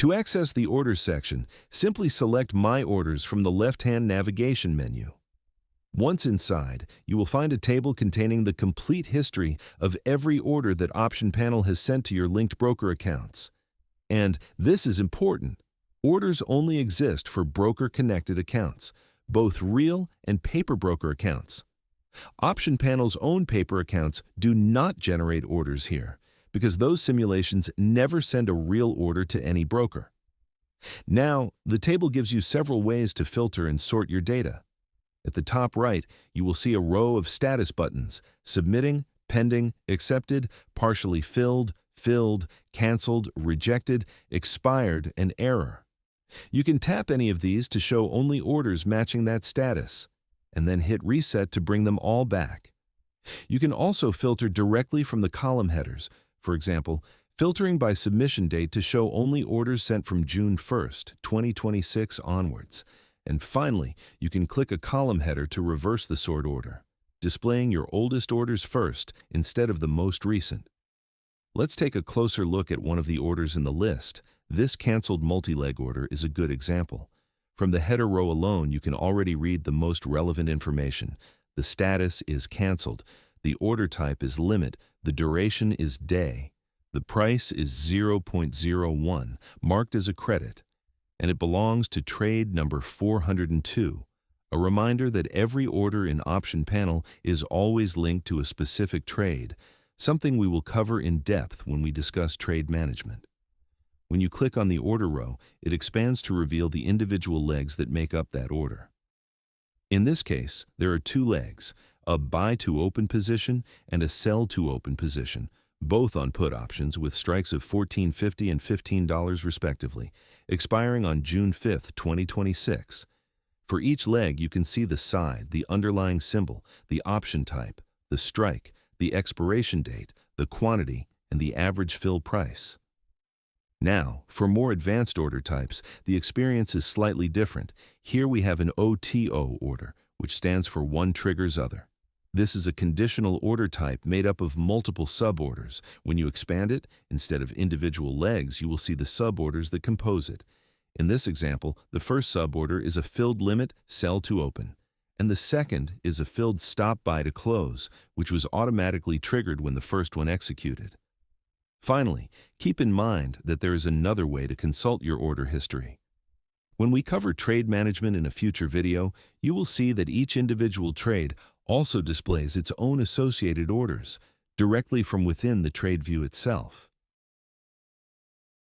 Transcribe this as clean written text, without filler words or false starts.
To access the Orders section, simply select My Orders from the left-hand navigation menu. Once inside, you will find a table containing the complete history of every order that Option Panel has sent to your linked broker accounts. And this is important. Orders only exist for broker-connected accounts, both real and paper broker accounts. Option Panel's own paper accounts do not generate orders here, because those simulations never send a real order to any broker. Now, the table gives you several ways to filter and sort your data. At the top right, you will see a row of status buttons: submitting, pending, accepted, partially filled, canceled, rejected, expired, and error. You can tap any of these to show only orders matching that status, and then hit reset to bring them all back. You can also filter directly from the column headers, for example, filtering by submission date to show only orders sent from June 1st, 2026 onwards. And finally, you can click a column header to reverse the sort order, displaying your oldest orders first instead of the most recent. Let's take a closer look at one of the orders in the list. This canceled multi-leg order is a good example. From the header row alone, you can already read the most relevant information. The status is canceled. The order type is limit. The duration is day. The price is 0.01, marked as a credit, and it belongs to trade number 402. A reminder that every order in Option Panel is always linked to a specific trade, something we will cover in depth when we discuss trade management. When you click on the order row, it expands to reveal the individual legs that make up that order. In this case, there are two legs, a buy to open position and a sell to open position, both on put options with strikes of $14.50 and $15 respectively, expiring on June 5, 2026. For each leg, you can see the side, the underlying symbol, the option type, the strike, the expiration date, the quantity, and the average fill price. Now, for more advanced order types, the experience is slightly different. Here we have an OTO order, which stands for One Triggers Other. This is a conditional order type made up of multiple suborders. When you expand it, instead of individual legs, you will see the suborders that compose it. In this example, the first suborder is a filled limit sell to open, and the second is a filled stop buy to close, which was automatically triggered when the first one executed. Finally, keep in mind that there is another way to consult your order history. When we cover trade management in a future video, you will see that each individual trade also displays its own associated orders directly from within the trade view itself.